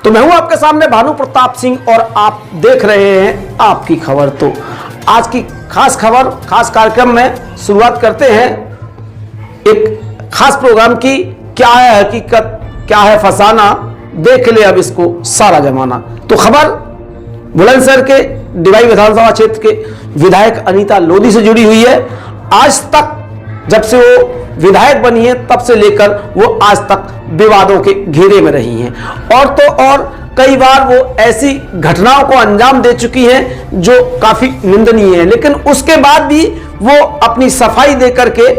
तो मैं हूं आपके सामने भानु प्रताप सिंह और आप देख रहे हैं आपकी खबर। तो आज की खास खबर, खास कार्यक्रम में शुरुआत करते हैं एक खास प्रोग्राम की। क्या है हकीकत, क्या है फसाना, देख ले अब इसको सारा जमाना। तो खबर बुलंदशहर के डिवाई विधानसभा क्षेत्र के विधायक अनीता लोधी से जुड़ी हुई है। आज तक जब से वो विधायक बनी है तब से लेकर वो आज तक विवादों के घेरे में रही हैं, और तो और कई बार वो ऐसी घटनाओं को अंजाम दे चुकी हैं जो काफी निंदनीय है। लेकिन उसके बाद भी वो अपनी सफाई दे करके,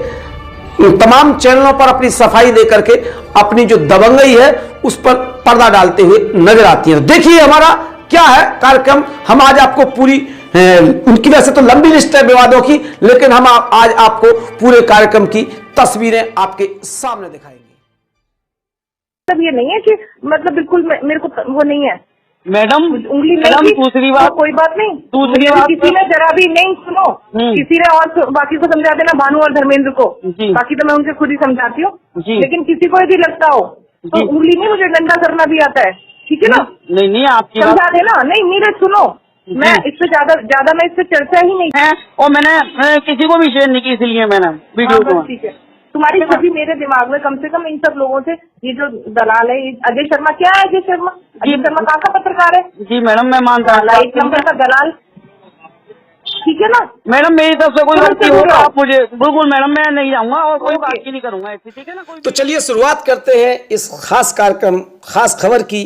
तमाम चैनलों पर अपनी सफाई दे करके अपनी जो दबंगई है उस पर पर्दा डालते हुए नजर आती है। देखिए हमारा क्या है कार्यक्रम। हम आज आपको पूरी उनकी वैसे तो लंबी लिस्ट है विवादों की, लेकिन हम आज आपको पूरे कार्यक्रम की तस्वीरें आपके सामने दिखाएंगे। मतलब ये नहीं है कि मतलब बिल्कुल मेरे को वो नहीं है मैडम, उंगली मैडम नहीं दूसरी बात, तो कोई बात नहीं। दूसरी बात किसी ने जरा भी नहीं सुनो, किसी ने और बाकी को समझा देना, भानु और धर्मेंद्र को। बाकी तो मैं उनसे खुद ही समझाती हूँ, लेकिन किसी को यदि लगता हो तो उंगली नहीं, मुझे डंडा करना भी आता है, ठीक है ना? नहीं आपकी समझा देना। नहीं नीरज सुनो, मैं इससे ज्यादा मैं इससे चर्चा ही नहीं है, और मैंने किसी को भी शेयर नहीं की, इसलिए मैंने वीडियो को। ठीक है, तुम्हारी छवि मेरे दिमाग में कम से कम इन सब लोगों से, ये जो दलाल है अजय शर्मा, क्या है अजय शर्मा? अजय शर्मा कहाँ का पत्रकार है? जी मैडम, मैं मानता हूँ एक नंबर का दलाल, ठीक है ना मैडम। मेरी तरफ से कोई गलती हो तो आप मुझे बिल्कुल, मैडम मैं नहीं जाऊंगा और कोई बात की नहीं करूंगा ऐसी, ठीक है ना? तो चलिए शुरुआत करते हैं इस खास कार्यक्रम, खास खबर की।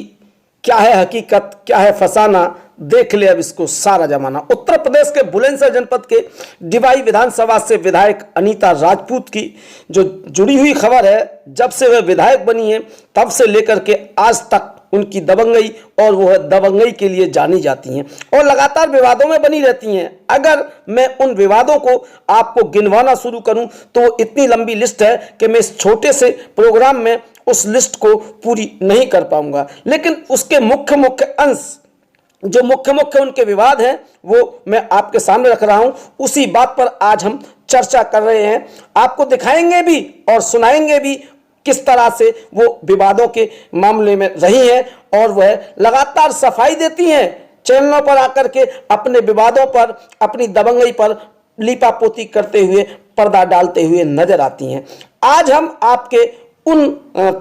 क्या है हकीकत, क्या है फसाना, देख ले अब इसको सारा जमाना। उत्तर प्रदेश के बुलंदशहर जनपद के डिवाई विधानसभा से विधायक अनीता राजपूत की जो जुड़ी हुई खबर है, जब से वह विधायक बनी है तब से लेकर के आज तक उनकी दबंगई, और वह दबंगई के लिए जानी जाती हैं और लगातार विवादों में बनी रहती हैं। अगर मैं उन विवादों को आपको गिनवाना शुरू करूं तो इतनी लंबी लिस्ट है कि मैं इस छोटे से प्रोग्राम में उस लिस्ट को पूरी नहीं कर पाऊंगा। लेकिन उसके मुख्य अंश, जो मुख्य उनके विवाद हैं, वो मैं आपके सामने रख रहा हूं। उसी बात पर आज हम चर्चा कर रहे हैं। आपको दिखाएंगे भी और सुनाएंगे भी किस तरह से वो विवादों के मामले में रही हैं, और वह लगातार सफाई देती हैं चैनलों पर आकर के, अपने विवादों पर, अपनी दबंगई पर लीपापोती करते हुए, पर्दा डालते हुए नजर आती हैं। आज हम आपके उन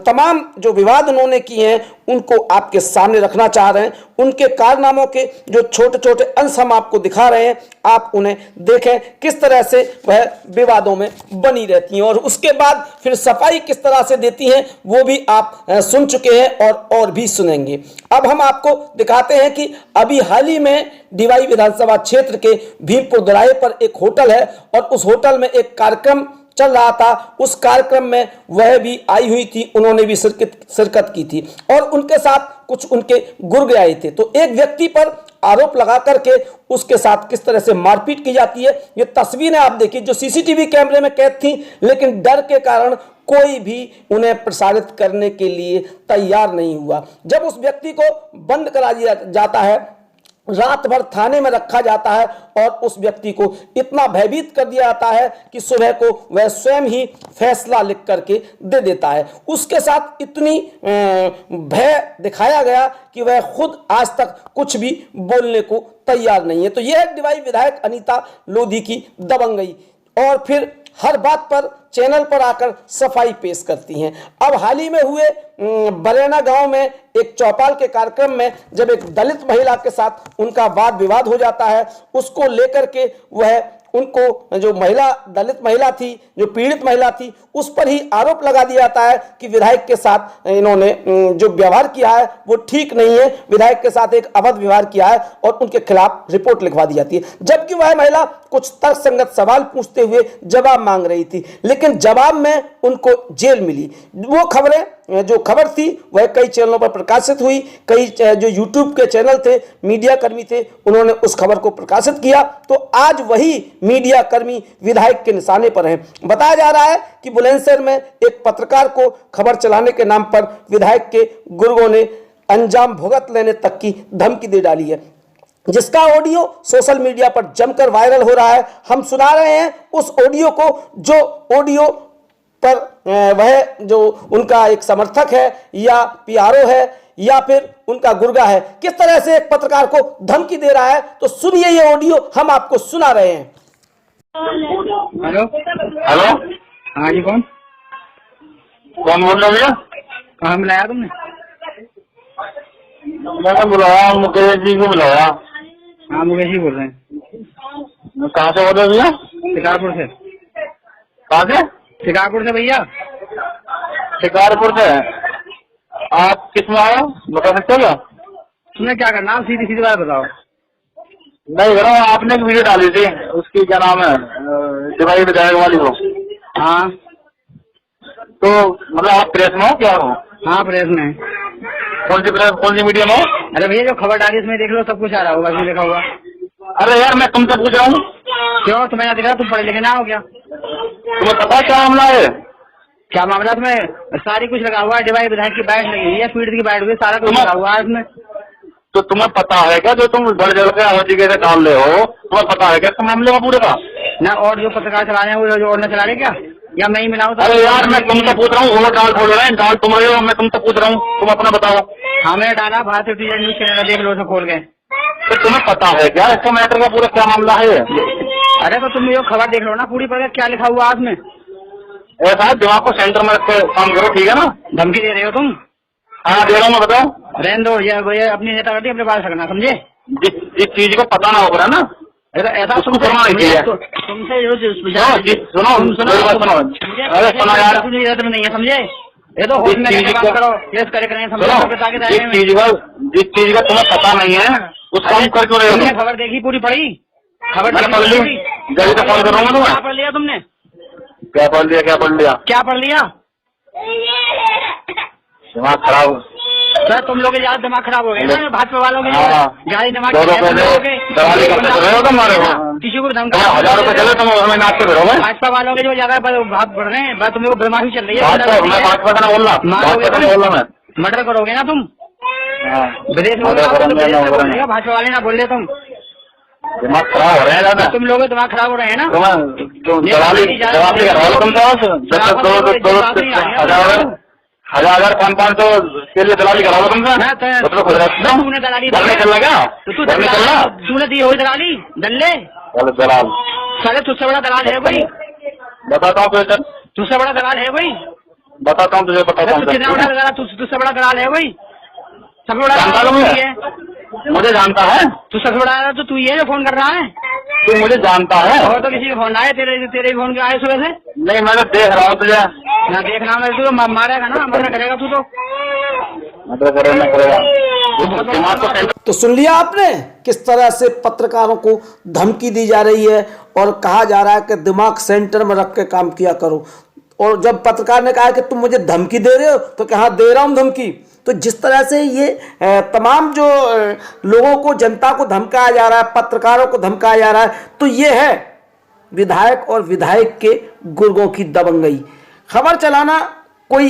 तमाम जो विवाद उन्होंने किए हैं उनको आपके सामने रखना चाह रहे हैं। उनके कारनामों के जो छोटे छोटे अंश हम आपको दिखा रहे हैं, आप उन्हें देखें किस तरह से वह विवादों में बनी रहती हैं, और उसके बाद फिर सफाई किस तरह से देती हैं वो भी आप सुन चुके हैं और भी सुनेंगे। अब हम आपको दिखाते हैं कि अभी हाल ही में डिवाई विधानसभा क्षेत्र के भीमपुर दोराहे पर एक होटल है, और उस होटल में एक कार्यक्रम चल रहा था। उस कार्यक्रम में वह भी आई हुई थी, उन्होंने भी शिरकत की थी, और उनके साथ कुछ उनके गुर्गे आए थे। तो एक व्यक्ति पर आरोप लगा करके उसके साथ किस तरह से मारपीट की जाती है, ये तस्वीरें आप देखिए, जो सीसीटीवी कैमरे में कैद थी, लेकिन डर के कारण कोई भी उन्हें प्रसारित करने के लिए तैयार नहीं हुआ। जब उस व्यक्ति को बंद करा दिया जाता है, रात भर थाने में रखा जाता है, और उस व्यक्ति को इतना भयभीत कर दिया जाता है कि सुबह को वह स्वयं ही फैसला लिख करके दे देता है। उसके साथ इतनी भय दिखाया गया कि वह खुद आज तक कुछ भी बोलने को तैयार नहीं है। तो यह है डिवाई विधायक अनीता लोधी की दबंगई, और फिर हर बात पर चैनल पर आकर सफाई पेश करती हैं। अब हाल ही में हुए बरेना गांव में एक चौपाल के कार्यक्रम में जब एक दलित महिला के साथ उनका वाद विवाद हो जाता है, उसको लेकर के वह उनको, जो महिला, दलित महिला थी, जो पीड़ित महिला थी, उस पर ही आरोप लगा दिया जाता है कि विधायक के साथ इन्होंने जो व्यवहार किया है वो ठीक नहीं है, विधायक के साथ एक अभद्र व्यवहार किया है, और उनके खिलाफ रिपोर्ट लिखवा दी जाती है। जबकि वह महिला कुछ तर्कसंगत सवाल पूछते हुए जवाब मांग रही थी, लेकिन जवाब में उनको जेल मिली। वो खबरें, जो खबर थी वह कई चैनलों पर प्रकाशित हुई, कई जो यूट्यूब के चैनल थे, मीडिया कर्मी थे, उन्होंने उस खबर को प्रकाशित किया। तो आज वही मीडिया कर्मी विधायक के निशाने पर हैं। बताया जा रहा है कि बुलंदशहर में एक पत्रकार को खबर चलाने के नाम पर विधायक के गुर्गों ने अंजाम भुगत लेने तक की धमकी दे डाली है, जिसका ऑडियो सोशल मीडिया पर जमकर वायरल हो रहा है। हम सुना रहे हैं उस ऑडियो को, जो ऑडियो पर वह जो उनका एक समर्थक है या पीआरओ है या फिर उनका गुर्गा है, किस तरह से एक पत्रकार को धमकी दे रहा है। तो सुनिए ये ऑडियो हम आपको सुना रहे हैं। हेलो हेलो, हाँ जी, कौन कौन बोल रहे हो भैया? कहाँ बुलाया तुमने? मैंने बुलाया, मुकेश जी को बुलाया। हाँ, मुकेश जी बोल रहे हैं। कहाँ से बोल रहे हो भैया? शिकारपुर से। कहाँ से? शिकारपुर से भैया। शिकारपुर से। आप किस में आए हो, बता सकते हो क्या? तुमने क्या करना, आप सीधी सीधी बात बताओ। नहीं करो, आपने एक वीडियो डाली थी, उसकी क्या नाम है, डिवाई विधायक वाली को। हाँ तो मतलब आप प्रेस में हो क्या हो? हाँ, प्रेस में। कौन सी प्रेस, कौन सी मीडिया में हो? अरे भैया, जो खबर डाली इसमें देख लो, सब कुछ आ रहा होगा, इसमें लिखा हुआ। अरे यार, मैं तुमसे पूछ रहा हूँ। क्यों, तुम्हें दिख रहा, तुम पढ़े लिखे ना हो क्या? तुम्हें पता क्या मामला है? क्या मामला? तुम्हें सारी कुछ लगा हुआ है, डिवाइस विधायक की बैठ लगी हुई है, पीड़ित की बैठ हुई है, सारा कुछ लगा हुआ है इसमें। तो तुम्हें पता है क्या, जो तुम बढ़ जल के हर जगह से डाल रहे हो, तुम्हें पता है क्या इसका मामले में पूरे का? ना और जो पत्रकार चला रहे हैं वो जो और न चला रहे क्या, या मैं ही मिलाऊं? अरे यार, मैं तुमसे पूछ रहा हूँ, वो डाल खोल रहे हैं, डाल तुम रहे हो, मैं तुमसे पूछ रहा हूँ, तुम अपना बताओ। हाँ, मैंने डाला, भारतीय न्यूज चैनल देख लो, सब खोल गए। तो तुम्हें पता है क्या इसका मैटर का पूरा क्या मामला है? अरे तो तुम ये खबर देख लो ना पूरी, पर क्या लिखा हुआ है इसमें। ऐसा है, दिमाग को सेंटर में रख के काम करो, ठीक है ना? धमकी दे रहे हो तुम? हाँ, दे रहा हूँ मैं, बताओ। रहने दो, ये अपनी नेता करती अपने बात रखना, समझे? जिस चीज को पता ना होगा ना, ऐसा उसको करना नहीं चाहिए। तुमसे जो सुनो, अरे सुनो यार, नहीं है, समझे? ये तो होश में जिस बात करो, केस करें, समझो? जिस चीज का तुम्हें पता नहीं है उस काम कर क्यों रहे हो? तुमने खबर देखी, पूरी पढ़ी? खबर मैंने पढ़ ली, जल्दी से फोन कर रहा हूँ तुम्हें। क्या पढ़ लिया तुमने? क्या पढ़ लिया, क्या पढ़ लिया? क्या पढ़ लिया? दिमाग खराब सर, तुम लोग ज्यादा दिमाग खराब हो गए ना, भाजपा वालों के ज्यादा दिमाग दलाली करते रहे हो तुम्हारे को। किसी को 1000 रुपए चले तुम हमें नाचते फिरोगे। भाजपा वालों के जो ज्यादा भाग बढ़ रहे हैं, तुम लोग को बीमारी चल रही है। मैं भाजपा का ना बोल रहा, भाजपा का नहीं बोल रहा मैं। मर्डर करोगे ना तुम, विदेश में भाजपा वाले ना बोल रहे तुम। दिमाग खराब हो रहे हैं दादा, तुम लोग दिमाग खराब हो रहे हैं ना। दलाली करो तुमसे, 1000 500 के लिए दलाली कराओ तुमसे। तूने दलाली चल रहा क्या? तूने दी हो दलाली दल्ले दलाल? साले तुझसे बड़ा दलाल है कोई? बताता हूँ तुझे, तुझसे बड़ा दलाल है कोई? बताता हूँ तुझे, बताता हूँ। कितना बड़ा दलाल, तुझसे बड़ा दलाल है कोई? सबसे बड़ा जानता दलाल है? तू है। मुझे जानता है तू सबसे बड़ा तो तू ही है जो फोन कर रहा है। तू मुझे जानता है। और तो किसी का फोन आए, तेरे फोन के आए सुबह से? नहीं, मैं तो देख रहा हूँ तुझे। ना देखना, मैं तू तो मारेगा ना, मर्डर करेगा तू तो। तो सुन लिया आपने किस तरह से पत्रकारों को धमकी दी जा रही है और कहा जा रहा है कि दिमाग सेंटर में रख के काम किया करो। और जब पत्रकार ने कहा कि तुम मुझे धमकी दे रहे हो, तो कहा दे रहा हूं धमकी। तो जिस तरह से ये तमाम जो लोगों को, जनता को धमकाया जा रहा है, पत्रकारों को धमकाया जा रहा है, तो ये है विधायक और विधायक के गुर्गों की दबंगई। खबर चलाना कोई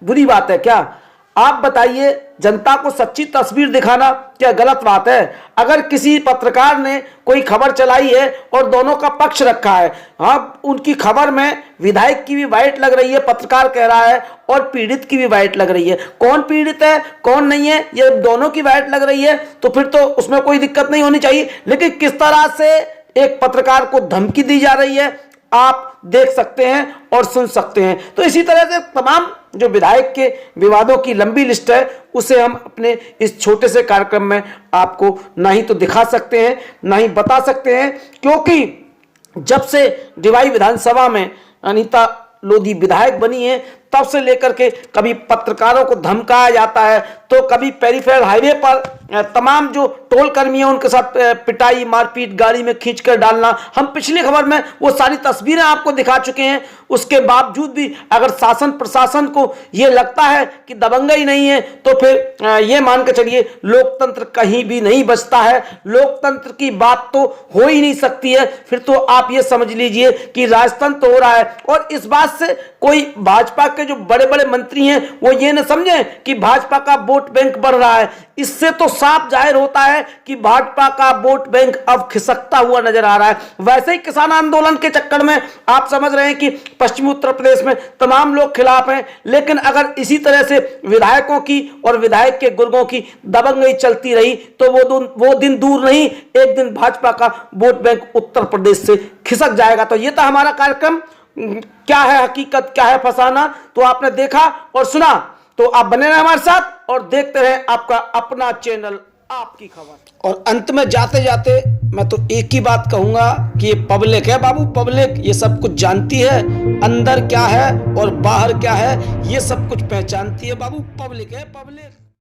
बुरी बात है क्या? आप बताइए, जनता को सच्ची तस्वीर दिखाना क्या गलत बात है? अगर किसी पत्रकार ने कोई खबर चलाई है और दोनों का पक्ष रखा है, हाँ, उनकी खबर में विधायक की भी वाइट लग रही है, पत्रकार कह रहा है, और पीड़ित की भी वाइट लग रही है। कौन पीड़ित है कौन नहीं है, ये दोनों की वाइट लग रही है, तो फिर तो उसमें कोई दिक्कत नहीं होनी चाहिए। लेकिन किस तरह से एक पत्रकार को धमकी दी जा रही है, आप देख सकते हैं और सुन सकते हैं। तो इसी तरह से तमाम जो विधायक के विवादों की लंबी लिस्ट है, उसे हम अपने इस छोटे से कार्यक्रम में आपको ना ही तो दिखा सकते हैं, ना ही बता सकते हैं, क्योंकि जब से डिवाई विधानसभा में अनीता लोधी विधायक बनी है, तब से लेकर के कभी पत्रकारों को धमकाया जाता है, तो कभी पेरीफेरल हाईवे पर तमाम जो टोल कर्मी हैं उनके साथ पिटाई, मारपीट, गाड़ी में खींचकर डालना। हम पिछली खबर में वो सारी तस्वीरें आपको दिखा चुके हैं। उसके बावजूद भी अगर शासन प्रशासन को ये लगता है कि दबंगई नहीं है, तो फिर ये मान के चलिए लोकतंत्र कहीं भी नहीं बचता है। लोकतंत्र की बात तो हो ही नहीं सकती है। फिर तो आप ये समझ लीजिए कि राजतंत्र हो रहा है। और इस बात से कोई भाजपा के के जो बड़े बड़े मंत्री हैं वो ये न समझें कि भाजपा का वोट बैंक बढ़ रहा है। इससे तो साफ जाहिर होता है कि भाजपा का वोट बैंक अब खिसकता हुआ नजर आ रहा है। वैसे ही किसान आंदोलन के चक्कर में आप समझ रहे हैं कि पश्चिमी उत्तर प्रदेश में तमाम लोग खिलाफ हैं, लेकिन अगर इसी तरह से विधायकों की और विधायक के गुर्गों की दबंगई चलती रही तो वो दिन दूर नहीं, एक दिन भाजपा का वोट बैंक उत्तर प्रदेश से खिसक जाएगा। तो ये था हमारा कार्यक्रम क्या है हकीकत, क्या है फसाना। तो आपने देखा और सुना, तो आप बने रहे हमारे साथ और देखते रहे आपका अपना चैनल आपकी खबर। और अंत में जाते जाते मैं तो एक ही बात कहूंगा कि ये पब्लिक है बाबू, पब्लिक ये सब कुछ जानती है, अंदर क्या है और बाहर क्या है ये सब कुछ पहचानती है बाबू, पब्लिक है पब्लिक।